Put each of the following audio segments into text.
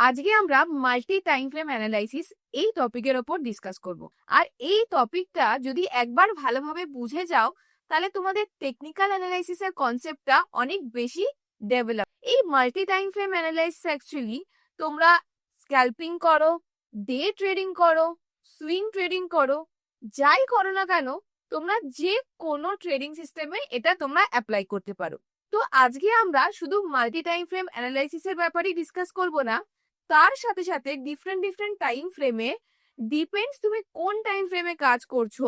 আজকে আমরা multi time frame analysis এই টপিকের ওপর ডিসকাস করব। আর এই টপিকটা যদি একবার ভালোভাবে বুঝে যাও তাহলে তোমাদের টেকনিক্যাল অ্যানালাইসিসের কনসেপ্টটা অনেক বেশি ডেভেলপ। এই multi time frame analysis actually তোমরা স্ক্যাল্পিং করো, ডে ট্রেডিং করো, সুইং ট্রেডিং করো, যাই করো না কেন তোমরা যে কোনো ট্রেডিং সিস্টেমে এটা তোমরা অ্যাপ্লাই করতে পারো। তো আজকে আমরা শুধু মাল্টি টাইম ফ্রেম অ্যানালাইসিসের ব্যাপারেই ডিসকাস করব না, তার সাথে সাথে ডিফারেন্ট টাইম ফ্রেমে ডিপেন্ডস তুমি কোন টাইম ফ্রেমে কাজ করছো,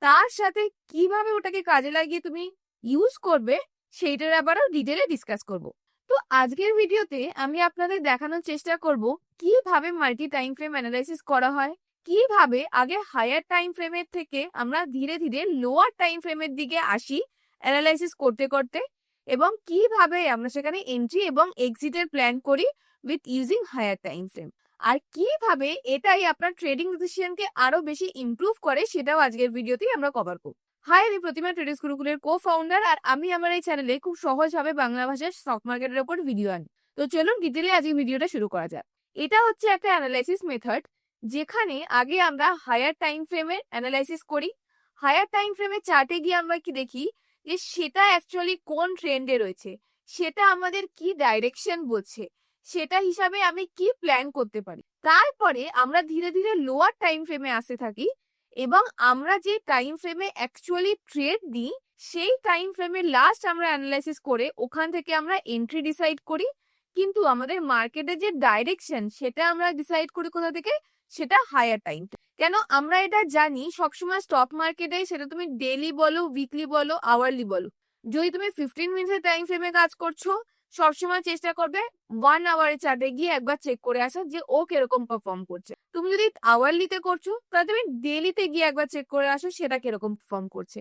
তার সাথে কিভাবে ওটাকে কাজে লাগিয়ে তুমি ইউজ করবে সেইটার ব্যাপারেও ডিটেলে ডিসকাস করব। তো আজকের ভিডিওতে আমি আপনাদের দেখানোর চেষ্টা করব কিভাবে মাল্টি টাইম ফ্রেম অ্যানালাইসিস করা হয়, কিভাবে আগে হায়ার টাইম ফ্রেমের থেকে আমরা ধীরে ধীরে লোয়ার টাইম ফ্রেমের দিকে আসি অ্যানালাইসিস করতে করতে, এবং কিভাবে আমরা সেখানে এন্ট্রি এবং এক্সিটের প্ল্যান করি with using higher time frame, আর কিভাবে এটাই আপনার ট্রেডিং ডিসিশনকে আরো বেশি ইমপ্রুভ করে সেটাও আজকের ভিডিওতেই আমরা কভার করব। হাই, আমি প্রতিমা ট্রেডিংস গুরুকুলের কো ফাউন্ডার, আর আমি আমার এই চ্যানেলে খুব সহজভাবে বাংলা ভাষায় স্টক মার্কেটের উপর ভিডিও আনি। তো চলুন ডিটেলে আজকে ভিডিওটা শুরু করা যাক। এটা হচ্ছে একটা অ্যানালাইসিস মেথড, যেখানে আগে আমরা হায়ার টাইম ফ্রেমের অ্যানালাইসিস করি। হায়ার টাইম ফ্রেমের চার্টে গিয়ে আমরা কি দেখি যে সেটা অ্যাকচুয়ালি কোন ট্রেন্ডে রয়েছে, সেটা আমাদের কি ডাইরেকশন বলছে, সেটা হিসাবে আমি কি প্ল্যান করতে পারি। তারপরে আমরা ধীরে ধীরে লোয়ার টাইম ফ্রেমে আসতে থাকি, এবং আমরা যে টাইম ফ্রেমে অ্যাকচুয়ালি ট্রেড দিই সেই টাইম ফ্রেমে লাস্ট আমরা অ্যানালাইসিস করে ওখান থেকে আমরা এন্ট্রি ডিসাইড করি। কিন্তু আমাদের মার্কেটের যে ডাইরেকশন সেটা আমরা ডিসাইড করি কোথা থেকে, সেটা হায়ার টাইম। কেন আমরা এটা জানি, সবসময় স্টক মার্কেটে সেটা তুমি ডেইলি বলো, উইকলি বলো, আওয়ারলি বলো, যদি তুমি 15 মিনিটের টাইম ফ্রেমে কাজ করছো সবসময় চেষ্টা করবে 1 আওয়ারের চার্টে গিয়ে একবার চেক করে আসা যে ও কিরকম পারফর্ম করছে। তুমি যদি আওয়ারলিতে করছো তাহলে তুমি ডেইলিতে গিয়ে একবার চেক করে আসো সেটা কিরকম পারফর্ম করছে।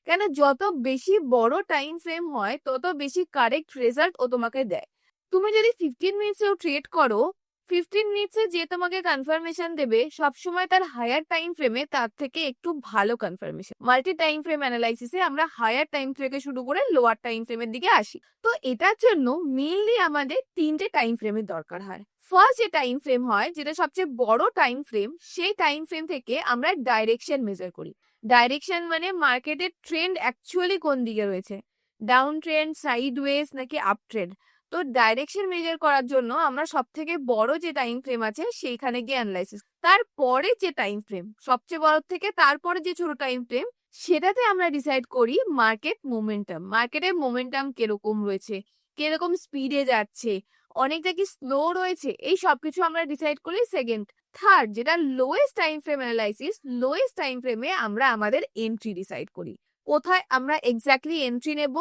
কেন যত বেশি বড় টাইম ফ্রেম হয় তত বেশি কারেক্ট রেজাল্ট ও তোমাকে দেয়। তুমি যদি 15 মিনিটসেও ট্রেড করো, 15 মিনিটসে যে তোমাকে কনফার্মেশন দেবে সবসময় তার হায়ার টাইম ফ্রেমে তার থেকে একটু ভালো কনফার্মেশন। মাল্টি টাইম ফ্রেম অ্যানালাইসিসে আমরা হায়ার টাইম থেকে শুরু করে লোয়ার টাইম ফ্রেমের দিকে আসি। তো এটার জন্য মেইনলি আমাদের 3টে টাইম ফ্রেমের দরকার হয়। ফার্স্ট যে টাইম ফ্রেম হয়, যেটা সবচেয়ে বড় টাইম ফ্রেম, সেই টাইম ফ্রেম থেকে আমরা ডাইরেকশন মেজার করি। ডাইরেকশন মানে মার্কেটের ট্রেন্ড অ্যাকচুয়ালি কোন দিকে রয়েছে, ডাউন ট্রেন্ড, সাইডওয়েজ নাকি আপ ট্রেন্ড। তো ডাইরেকশন মেজার করার জন্য আমরা সব থেকে বড় যে টাইম ফ্রেম আছে সেইখানে গিয়ে অ্যানালাইসিস, তারপরে যে টাইম ফ্রেম সবচেয়ে বড় থেকে তারপরে যে ছোট টাইম ফ্রেম, সেটাতে আমরা ডিসাইড করি মার্কেট মোমেন্টাম। মার্কেটের মোমেন্টাম কিরকম রয়েছে, কিরকম স্পিডে যাচ্ছে, অনেকটা কি স্লো রয়েছে, এই সবকিছু আমরা ডিসাইড করি সেকেন্ড। থার্ড যেটা lowest time frame analysis, lowest time ফ্রেমে আমরা আমাদের এন্ট্রি ডিসাইড করি, কোথায় আমরা এক্স্যাক্টলি এন্ট্রি নেব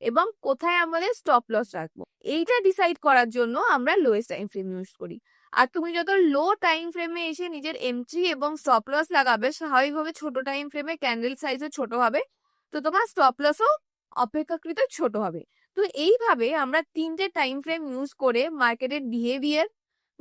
এবং কোথায় আমাদের স্টপ লস রাখবো। এইটা ডিসাইড করার জন্য আমরা লোয়েস্ট টাইম ফ্রেম ইউজ করি। আর তুমি যত লো টাইম ফ্রেমে এসে নিজের এন্ট্রি এবং স্টপ লস লাগাবে, স্বাভাবিকভাবে ছোট টাইম ফ্রেমে ক্যান্ডেল সাইজও ছোট হবে, তো তোমার স্টপ লসও অপেক্ষাকৃত ছোট হবে। তো এইভাবে আমরা 3টে টাইম ফ্রেম ইউজ করে মার্কেটের বিহেভিয়ার,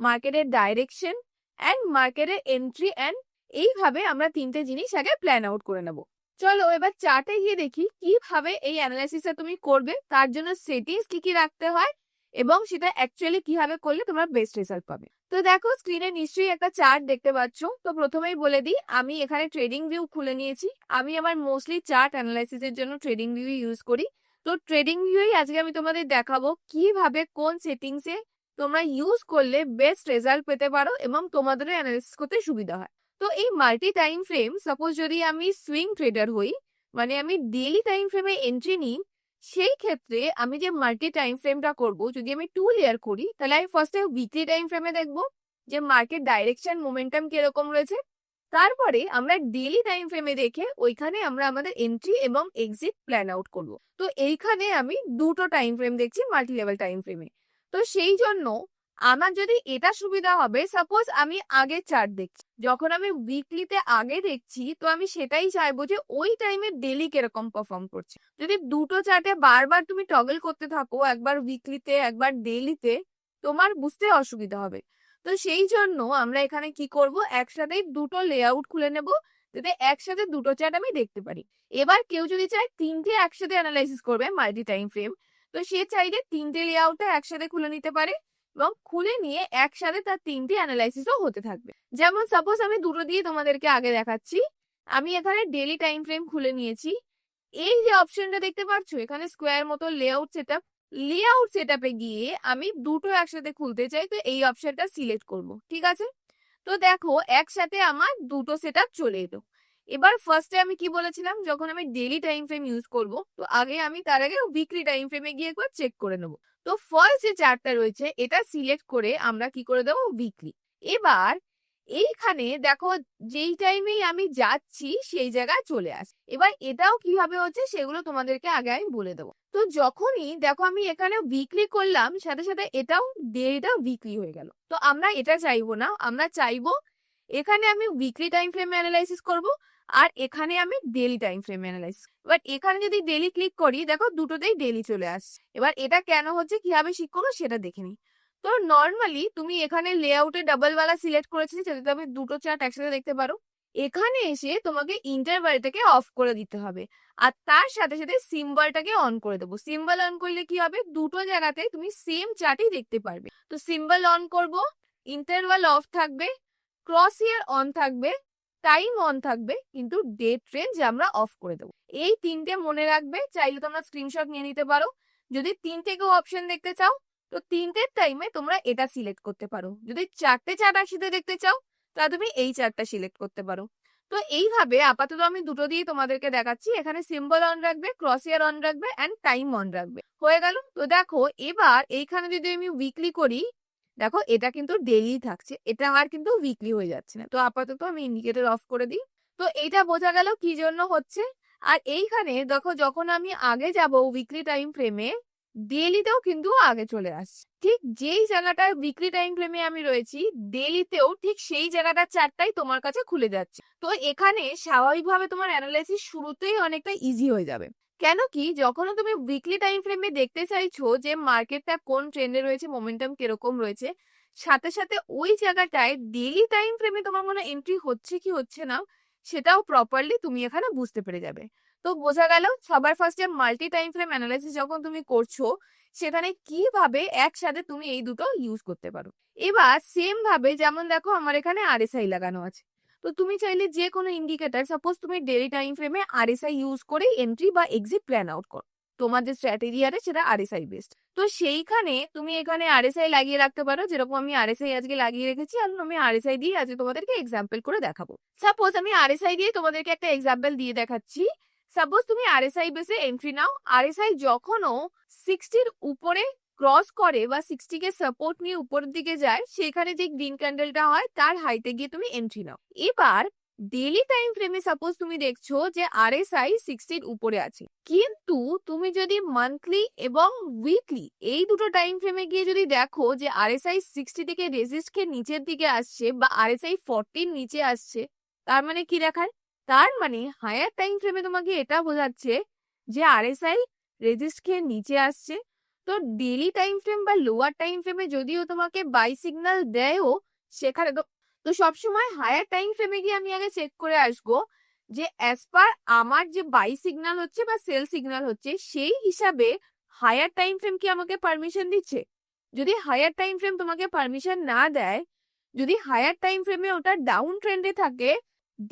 মার্কেটের ডাইরেকশন অ্যান্ড মার্কেটের এন্ট্রি অ্যান্ড এইভাবে আমরা 3টে জিনিস আগে প্ল্যান আউট করে নেব। চলো এবার চার্টে গিয়ে দেখি কিভাবে এই অ্যানালাইসিসটা তুমি করবে, তার জন্য সেটিংস কি কি রাখতে হয় এবং সেটা অ্যাকচুয়ালি কিভাবে করলে তোমরা বেস্ট রেজাল্ট পাবে। তো দেখো স্ক্রিনে নিশ্চয়ই একটা চার্ট দেখতে পাচ্ছ। তো প্রথমেই বলে দিই, আমি এখানে ট্রেডিং ভিউ খুলে নিয়েছি। আমি আমার মোস্টলি চার্ট অ্যানালাইসিসের জন্য ট্রেডিং ভিউ ইউজ করি। তো ট্রেডিং ভিউই আজকে আমি তোমাদের দেখাবো কিভাবে কোন সেটিংসে তোমরা ইউজ করলে বেস্ট রেজাল্ট পেতে পারো এবং তোমাদের অ্যানালাইসিস করতে সুবিধা হয়। তো এই মাল্টি টাইম ফ্রেম, সাপোজ যদি আমি সুইং ট্রেডার হই, মানে আমি ডেইলি টাইম ফ্রেমে এন্ট্রি নিই, সেই ক্ষেত্রে আমি যে মাল্টি টাইম ফ্রেমটা করব, যদি আমি 2 লেয়ার করি তাহলে আমি ফার্স্টে উইকলি টাইম ফ্রেমে দেখবো যে মার্কেট ডাইরেকশন মোমেন্টাম কিরকম রয়েছে। তারপরে আমরা ডেইলি টাইম ফ্রেমে দেখে ওইখানে আমরা আমাদের এন্ট্রি এবং এক্সিট প্ল্যান আউট করব। তো এইখানে আমি দুটো টাইম ফ্রেম দেখছি মাল্টি লেভেল টাইম ফ্রেমে। তো সেই জন্য আমার যদি এটা সুবিধা হবে, সাপোজ আমি আগে চার্ট দেখছি, যখন আমি উইকলিতে আগে দেখছি তো আমি সেটাই চাইবো যে ওই টাইমে ডেলি কিরকম পারফর্ম করছে। যদি দুটো চার্টে বারবার তুমি টগল করতে থাকো, একবার উইকলিতে একবার ডেইলিতে, তোমার বুঝতে অসুবিধা হবে। তো সেই জন্য আমরা এখানে কি করব, একসাথেই দুটো লেআউট খুলে নেব যাতে একসাথে দুটো চার্ট আমি দেখতে পারি। এবার কেউ যদি চায় 3টে একসাথে অ্যানালাইসিস করবে মাল্টি টাইম ফ্রেম, তো সে চাইলে 3টে লেআউটে একসাথে খুলে নিতে পারে। এবং খুলে নিয়ে একসাথে তার 3টে অ্যানালাইসিসও হতে থাকবে। যেমন সাপোজ আমি দুটো দিয়ে তোমাদেরকে আগে দেখাচ্ছি। আমি এখানে ডেইলি টাইম ফ্রেম খুলে নিয়েছি। এই যে অপশনটা দেখতে পাচ্ছ এখানে স্কোয়ার মতো লেআউট সেটআপে গিয়ে আমি দুটো একসাথে খুলতে চাই, তো এই অপশনটা সিলেক্ট করব। ঠিক আছে, তো দেখো একসাথে আমার দুটো সেটআপ চলে এলো। এবার ফার্স্টে আমি কি বলেছিলাম, যখন আমি ডেইলি টাইম ফ্রেম ইউজ করব, তো তার আগে উইকলি টাইম ফ্রেমে গিয়ে একবার চেক করে নেবো। তো ফার্স্ট যে চার্টটা রয়েছে এটা সিলেক্ট করে আমরা কি করে দেবো, উইকলি। এবার এইখানে দেখো যেই টাইমেই আমি যাচ্ছি সেই জায়গায় চলে আসে। এবার এটাও কিভাবে হচ্ছে সেগুলো তোমাদেরকে আগে আমি বলে দেবো। তো যখনই দেখো আমি এখানে উইকলি করলাম, সাথে সাথে এটাও ডেটা উইকলি হয়ে গেল। তো আমরা এটা চাইবো না, আমরা চাইবো এখানে আমি উইকলি টাইম ফ্রেম অ্যানালাইসিস করব, আর এখানে আমি ডেইলি টাইম ফ্রেম অ্যানালাইসিস। এবার এখানে যদি ডেইলি ক্লিক করি দেখো দুটোতেই ডেইলি চলে আসছে। এবার এটা কেন হচ্ছে, কিভাবে শিখ করবো সেটা দেখে নিই। তো নর্মালি তুমি এখানে লেআউটে ডাবল ওয়ালা সিলেক্ট করেছি যাতে তুমি দুটো চার্ট একসাথে দেখতে পারো। এখানে এসে তোমাকে ইন্টারভালটাকে অফ করে দিতে হবে, আর তার সাথে সাথে সিম্বলটাকে অন করে দেবো। সিম্বল অন করলে কি হবে, দুটো জায়গাতে তুমি সেম চার্টই দেখতে পারবে। তো সিম্বল অন করব, ইন্টারভাল অফ থাকবে, ক্রস ইয়ার অন থাকবে, টাইম অন থাকবে, কিন্তু ডেট রেঞ্জ আমরা অফ করে দেবো। এই 3টে মনে রাখবে, চাইলে তোমরা স্ক্রিনশট নিয়ে নিতে পারো। যদি 3টেকেও অপশন দেখতে চাও তো 3টের টাইমে তোমরা এটা সিলেক্ট করতে পারো। যদি 4টে চার্ট একসাথে দেখতে চাও তাহলে তুমি এই চার্টটা সিলেক্ট করতে পারো। তো এইভাবে আপাতত আমি দুটো দিয়ে তোমাদেরকে দেখাচ্ছি। এখানে সিম্বল অন রাখবে, ক্রস ইয়ার অন রাখবে, অ্যান্ড টাইম অন রাখবে, হয়ে গেল। তো দেখো এবার এইখানে যদি আমি উইকলি করি, দেখো এটা কিন্তু ডেইলি থাকছে, এটা আর কিন্তু উইকলি হয়ে যাচ্ছে না। তো আপাতত আমি ইন্ডিকেটর অফ করে দিই। তো এইটা বোঝা গেল কি জন্য হচ্ছে। আর এইখানে দেখো যখন আমি আগে যাব উইকলি টাইম ফ্রেমে, ডেইলিতেও কিন্তু আগে চলে আসছে। ঠিক যেই জায়গাটায় উইকলি টাইম ফ্রেমে আমি রয়েছি, ডেইলিতেও ঠিক সেই জায়গাটার চার্টটাই তোমার কাছে খুলে যাচ্ছে। তো এখানে স্বাভাবিকভাবে তোমার অ্যানালাইসিস শুরুতেই অনেকটা ইজি হয়ে যাবে। কেন কি, যখন তুমি উইকলি টাইম ফ্রেমে দেখতে চাইছো যে মার্কেটটা কোন ট্রেন্ডে রয়েছে, মোমেন্টাম কিরকম রয়েছে, সাথে সাথে ওই জায়গাটায় ডেইলি টাইম ফ্রেমে তোমার মনে এন্ট্রি হচ্ছে কি হচ্ছে না সেটাও প্রপারলি তুমি এখানে বুঝতে পেরে যাবে। তো বোঝা গেল সবার ফার্স্টে মাল্টি টাইম ফ্রেম অ্যানালাইসিস যখন তুমি করছো সেখানে কিভাবে একসাথে তুমি এই দুটো ইউজ করতে পারো। এবার সেম ভাবে যেমন দেখো আমার এখানে আরএসআই লাগানো আছে, তো তুমি চাইলে যে কোনো ইন্ডিকেটর, সাপোজ তুমি ডেইলি টাইম ফ্রেমে আরএসআই ইউজ করে এন্ট্রি বা এক্সিট প্ল্যান আউট করো, তোমার যে স্ট্র্যাটেজি আছে সেটা আরএসআই বেসড। তো সেইখানে তুমি এখানে আরএসআই লাগিয়ে রাখতে পারো, যেরকম আমি আরএসআই আজকে লাগিয়ে রেখেছি। আর আমি আরএসআই দিয়ে আজকে তোমাদেরকে এক্সাম্পল করে দেখাবো। সাপোজ আমি আরএসআই দিয়ে তোমাদেরকে একটা এক্সাম্পল দিয়ে দেখাচ্ছি। সাপোজ তুমি আরএসআই বেসে এন্ট্রি নাও, আরএসআই যখনও 60-র উপরে ক্রস করে বা 60-কে সাপোর্ট নিয়ে উপরের দিকে যায়, সেখানে যে গ্রিন ক্যান্ডেলটা হয় তার হাইতে গিয়ে তুমি এন্ট্রি নাও। এবার ডেইলি টাইম ফ্রেমে সাপোজ তুমি দেখছো যে আরএসআই 60-র উপরে আছে, কিন্তু তুমি যদি মান্থলি এবং উইকলি এই দুটো টাইম ফ্রেমে গিয়ে যদি দেখো যে আরএসআই 60 থেকে রেজিস্টকে নিচের দিকে আসছে বা আরএসআই 40-র নিচে আসছে, তার মানে কি দেখায়, তার মানে হায়ার টাইম ফ্রেমে তোমাকে এটা বোঝাচ্ছে যে আরএসআই রেজিস্টকে নিচে আসছে। তো ডেইলি টাইম ফ্রেম বা লোয়ার টাইম ফ্রেমে যদিও তোমাকে বাই সিগন্যাল দেয়ও, সেখানে তো সবসময় হায়ার টাইম ফ্রেমে গিয়ে আমি আগে চেক করে আসবো যে অ্যাজ পার আমার যে বাই সিগন্যাল হচ্ছে বা সেল সিগন্যাল হচ্ছে সেই হিসাবে হায়ার টাইম ফ্রেম কি আমাকে পারমিশন দিচ্ছে। যদি হায়ার টাইম ফ্রেম তোমাকে পারমিশন না দেয়, যদি হায়ার টাইম ফ্রেমে ওটা ডাউন ট্রেন্ডে থাকে,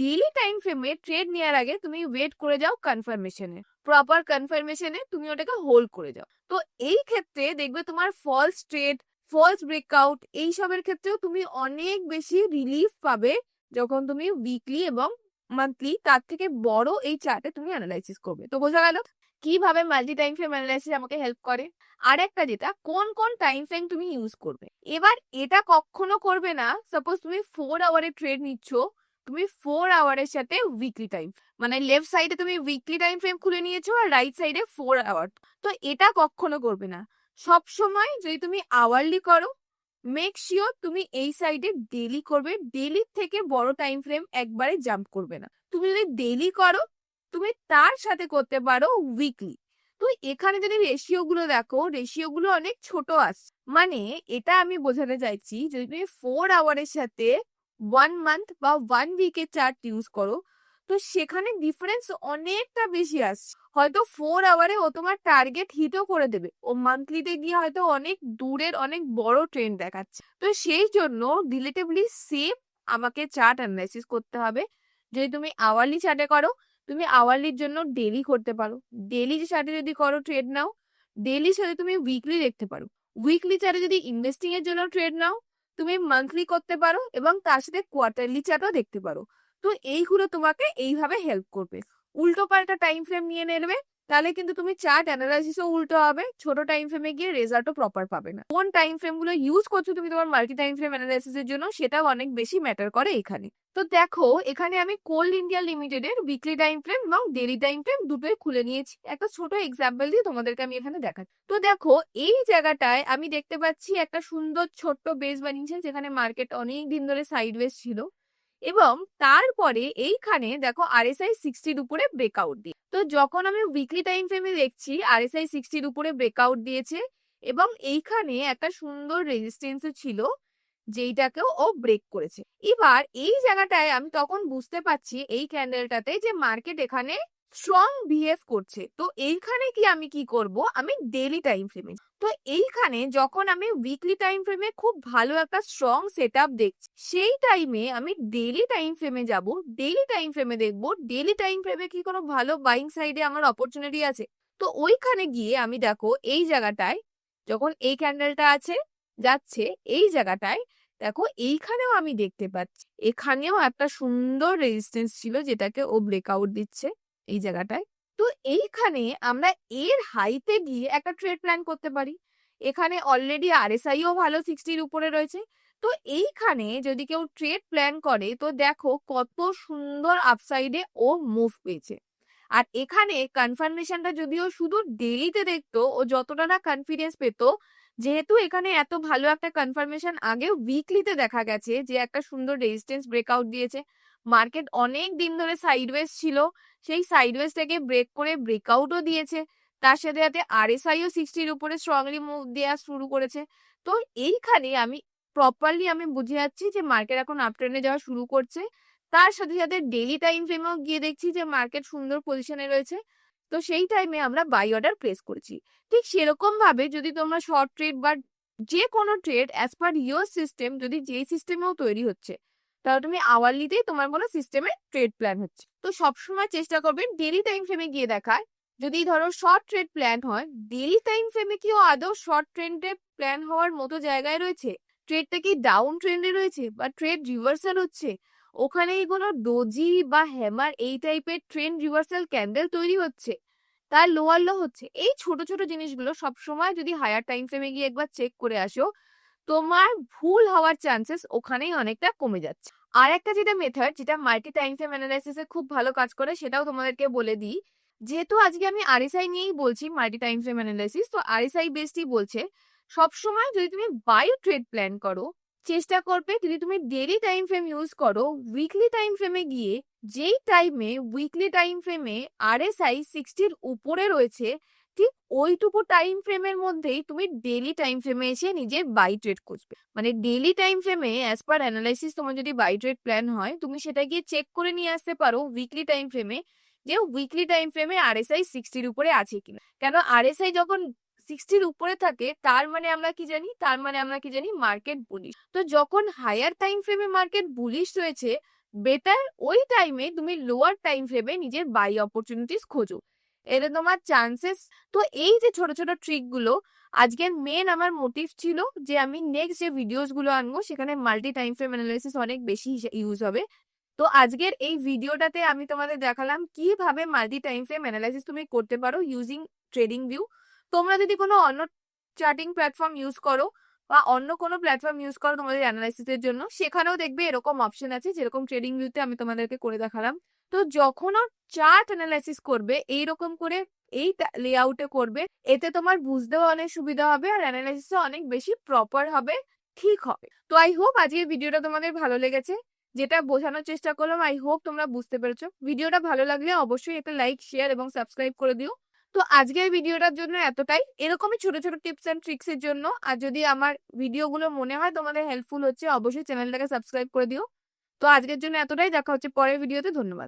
ডেইলি টাইম ফ্রেমে ট্রেড নেওয়ার আগে তুমি ওয়েট করে যাও কনফার্মেশনে, প্রপার কনফার্মেশনে তুমি ওটাকে হোল্ড করে যাও। তো এই ক্ষেত্রে দেখবে তোমার ফলস ট্রেড, ফলস ব্রেকআউট এইসবের ক্ষেত্রেও তুমি অনেক বেশি রিলিফ পাবে যখন তুমি উইকলি এবং মান্থলি তার থেকে বড় এই চার্টে তুমি অ্যানালাইসিস করবে। তো বোঝা গেল কিভাবে মাল্টি টাইম ফ্রেম অ্যানালাইসিস আমাকে হেল্প করে। আর একটা যেটা, কোন কোন টাইম ফ্রেম তুমি ইউজ করবে। এবার এটা কখনো করবে না, সাপোজ তুমি 4 আওয়ারের ট্রেড নিচ্ছ, তুমি 4 আওয়ারের সাথে উইকলি টাইম, মানে লেফট সাইডে তুমি উইকলি টাইম ফ্রেম খুলে নিয়েছো আর রাইট সাইডে 4 আওয়ার, তো এটা কখনো করবে না। সব সময় যদি তুমি আওয়ারলি করো, মেক শিওর তুমি এই সাইডে ডেইলি করবে। ডেইলির থেকে বড় টাইম ফ্রেম একবারে জাম্প করবে না। তুমি যদি ডেইলি করো তুমি তার সাথে করতে পারো উইকলি। তো এখানে যদি রেশিও গুলো দেখো, রেশিও গুলো অনেক ছোট আসছে, মানে এটা আমি বোঝাতে চাইছি যদি তুমি 4 আওয়ারের সাথে 1 মান্থ বা 1 উইকের চার্ট ইউজ করো, তো সেখানে ডিফারেন্স অনেকটা বেশি আসছে। হয়তো 4 আওয়ারে ও তোমার টার্গেট হিটও করে দেবে, ও মান্থলিতে গিয়ে হয়তো অনেক দূরের অনেক বড় ট্রেন্ড দেখাচ্ছে। তো সেই জন্য রিলেটিভলি সেফ আমাকে চার্ট অ্যানালাইসিস করতে হবে। যদি তুমি আওয়ারলি চার্টে করো, তুমি আওয়ারলির জন্য ডেলি করতে পারো। ডেলি চার্টে যদি করো ট্রেড নাও, ডেলির সাথে তুমি উইকলি দেখতে পারো। উইকলি চার্টে যদি ইনভেস্টিং এর জন্য ট্রেড নাও, তুমি মান্থলি করতে পারো এবং তার সাথে কোয়ার্টারলি চার্টও দেখতে পারো। তো এইগুলো তোমাকে এইভাবে হেল্প করবে। উল্টো পাল্টা টাইম ফ্রেম নিয়ে নেবে, তাহলে কিন্তু তুমি চার্ট অ্যানালাইসিসও উল্টো হবে, ছোট টাইম ফ্রেমে গিয়ে রেজাল্টও প্রপার পাবে না। কোন টাইম ফ্রেম গুলো ইউজ করছো তুমি তোমার মাল্টি টাইম ফ্রেম অ্যানালাইসিসের জন্য, সেটাও অনেক বেশি ম্যাটার করে এখানে। তো দেখো এখানে আমি কোল ইন্ডিয়া লিমিটেডের উইকলি টাইম ফ্রেম এবং ডেইলি টাইম ফ্রেম দুটোই খুলে নিয়েছি। একটা ছোট এক্সাম্পল দিয়ে তোমাদেরকে আমি এখানে দেখাচ্ছি। তো দেখো এই জায়গাটায় আমি দেখতে পাচ্ছি একটা সুন্দর ছোট্ট বেস বানিয়েছে, যেখানে মার্কেট অনেক দিন ধরে সাইডওয়েজ ছিল এবং তারপরে এইখানে দেখো আরএসআই 60-র উপরে ব্রেকআউট দিয়ে। তো যখন আমি উইকলি টাইম ফ্রেমে দেখছি আরএসআই 60-র উপরে ব্রেকআউট দিয়েছে এবং এইখানে একটা সুন্দর রেজিস্ট্যান্স ছিল যেইটাকেও ও ব্রেক করেছে। এবার এই জায়গাটায় আমি তখন বুঝতে পারছি এই ক্যান্ডেলটাতে যে মার্কেট এখানে স্ট্রং বিহেভ করছে। তো এইখানে কি আমি কি করব, আমি ডেইলি টাইম ফ্রেমে। তো এইখানে যখন আমি উইকলি টাইম ফ্রেমে খুব ভালো একটা স্ট্রং সেটআপ দেখছি, সেই টাইমে আমি ডেইলি টাইম ফ্রেমে যাব, ডেইলি টাইম ফ্রেমে দেখব ডেইলি টাইম ফ্রেমে কি কোনো ভালো বাইং সাইডে আমার অপরচুনিটি আছে। তো ওইখানে গিয়ে আমি দেখো এই জায়গাটায় যখন এই ক্যান্ডেলটা আছে যাচ্ছে এই জায়গাটায়, দেখো এইখানেও আমি দেখতে পাচ্ছি এখানেও একটা সুন্দর রেজিস্ট্যান্স ছিল যেটাকে ও ব্রেকআউট দিচ্ছে এই জায়গাটায়। তো এইখানে আমরা এর হাইতে গিয়ে একটা ট্রেড প্ল্যান করতে পারি। এখানে অলরেডি আরএসআইও ভালো 60-র উপরে রয়েছে। তো এইখানে যদি কেউ ট্রেড প্ল্যান করে তো দেখো কত সুন্দর আপসাইডে ও মুভ পেয়েছে। আর এখানে কনফার্মেশনটা যদিও শুধু ডেইলিতে দেখতো ও যতটা না কনফিডেন্স পেত, যেহেতু এখানে এত ভালো একটা কনফার্মেশন আগেও উইকলিতে দেখা গেছে যে একটা সুন্দর রেজিস্ট্যান্স ব্রেকআউট দিয়েছে, মার্কেট অনেক দিন ধরে সাইডওয়েজ ছিল, সেই সাইডওয়েজটাকে ব্রেক করে ব্রেকআউটও দিয়েছে, তার সাথে সাথে আরএসআইও 60-র উপরে স্ট্রংলি মুভ দেওয়া শুরু করেছে। তো এইখানে আমি প্রপারলি আমি বুঝে যাচ্ছি যে মার্কেট এখন আপট্রেন্ডে যাওয়া শুরু করছে। তার সাথে সাথে ডেইলি টাইম ফ্রেমেও গিয়ে দেখছি যে মার্কেট সুন্দর পজিশনে রয়েছে। তো সেই টাইমে আমরা বাই অর্ডার প্লেস করেছি। ঠিক সেরকম ভাবে যদি তোমরা শর্ট ট্রেড বা যে কোনো trade as per your system যদি যেই সিস্টেমেও তৈরি হচ্ছে, তাহলে তুমি আওয়ারলিতেই তোমার কোনো সিস্টেমে ট্রেড প্ল্যান হচ্ছে। তো সবসময় চেষ্টা করবে ডেইলি টাইম ফ্রেমে গিয়ে দেখার। যদি ধরো শর্ট ট্রেড প্ল্যান হয়, ডেইলি টাইম ফ্রেমে কি ও আদৌ শর্ট ট্রেন্ডে প্ল্যান হওয়ার মতো জায়গায় রয়েছে? ট্রেডটা কি ডাউন ট্রেন্ডে রয়েছে বা ট্রেড রিভার্সাল হচ্ছে? ওখানে কোনো ডোজি বা হ্যামার এই টাইপের ট্রেন্ড রিভার্সাল ক্যান্ডেল তৈরি হচ্ছে, তার লোয়ার লো হচ্ছে? এই ছোট ছোট জিনিসগুলো সবসময় যদি হায়ার টাইম ফ্রেমে গিয়ে একবার চেক করে আসো, তোমার ভুল হওয়ার চান্সেস ওখানেই অনেকটা কমে যাচ্ছে। আর একটা যেটা মেথড যেটা মাল্টি টাইম ফ্রেম অ্যানালাইসিসে খুব ভালো কাজ করে সেটাও তোমাদেরকে বলে দিই। যেহেতু আজকে আমি আরএসআই নিয়েই বলছি, মাল্টি টাইম ফ্রেম অ্যানালাইসিস, তো আরএসআই বেসডই বলছে সবসময় যদি তুমি বাই ট্রেড প্ল্যান করো, চেষ্টা করবে যদি তুমি ডেইলি টাইম ফ্রেম ইউজ করো, উইকলি টাইম ফ্রেমে গিয়ে যেই টাইমে উইকলি টাইম ফ্রেমে আরএসআই 60-র উপরে রয়েছে, ঠিক ওইটুকু টাইম ফ্রেমের মধ্যেই তুমি ডেইলি টাইম ফ্রেমে এসে নিজের বাই ট্রেড করবে। মানে ডেইলি টাইম ফ্রেমে অ্যাজ পার অ্যানালাইসিস তোমার যদি বাই ট্রেড প্ল্যান হয়, তুমি সেটা গিয়ে চেক করে নিয়ে আসতে পারো উইকলি টাইম ফ্রেমে যে উইকলি টাইম ফ্রেমে আরএসআই 60-র উপরে আছে কিনা। কেন আরএসআই যখন 60-র উপরে থাকে তার মানে আমরা কি জানি, তার মানে আমরা কি জানি মার্কেট বুলিশ। তো যখন হায়ার টাইম ফ্রেমে মার্কেট বুলিশ রয়েছে, বেটার ওই টাইমে তুমি লোয়ার টাইম ফ্রেমে নিজের বাই অপরচুনিটিস খোঁজো, এতে তোমার চান্সেস। তো এই যে ছোট ছোট ট্রিক গুলো আজকের মেন আমার মোটিভ ছিল যে আমি নেক্সট যে ভিডিওস গুলো আনবো সেখানে মাল্টি টাইম ফ্রেম অ্যানালাইসিস অনেক বেশি ইউজ হবে। তো আজকের এই ভিডিওটাতে আমি তোমাদের দেখালাম কিভাবে মাল্টি টাইম ফ্রেম অ্যানালাইসিস তুমি করতে পারো ইউজিং ট্রেডিং ভিউ। তোমরা যদি কোনো অন্য চার্টিং প্ল্যাটফর্ম ইউজ করো বা অন্য কোনো প্ল্যাটফর্ম ইউজ করো তোমাদের অ্যানালাইসিসের জন্য, সেখানেও দেখবে এরকম অপশন আছে যেরকম ট্রেডিং ভিউতে আমি তোমাদেরকে করে দেখালাম। তো যখনও চার্ট অ্যানালাইসিস করবে এইরকম করে এই লেআউটে করবে, এতে তোমার বুঝতেও অনেক সুবিধা হবে আর অ্যানালাইসিসও অনেক বেশি প্রপার হবে, ঠিক হবে। তো আই হোপ আজকের ভিডিওটা তোমাদের ভালো লেগেছে, যেটা বোঝানোর চেষ্টা করলাম আই হোপ তোমরা বুঝতে পেরেছো। ভিডিওটা ভালো লাগলে অবশ্যই একটা লাইক, শেয়ার এবং সাবস্ক্রাইব করে দিও। তো আজকের ভিডিওটার জন্য এতটাই, এরকমই ছোট ছোট টিপস এন্ড ট্রিক্স এর জন্য। আর যদি আমার ভিডিওগুলো মনে হয় তোমাদের হেল্পফুল হচ্ছে, অবশ্যই চ্যানেলটাকে সাবস্ক্রাইব করে দিও। তো আজকের জন্য এতটাই, দেখা হচ্ছে পরের ভিডিওতে। ধন্যবাদ।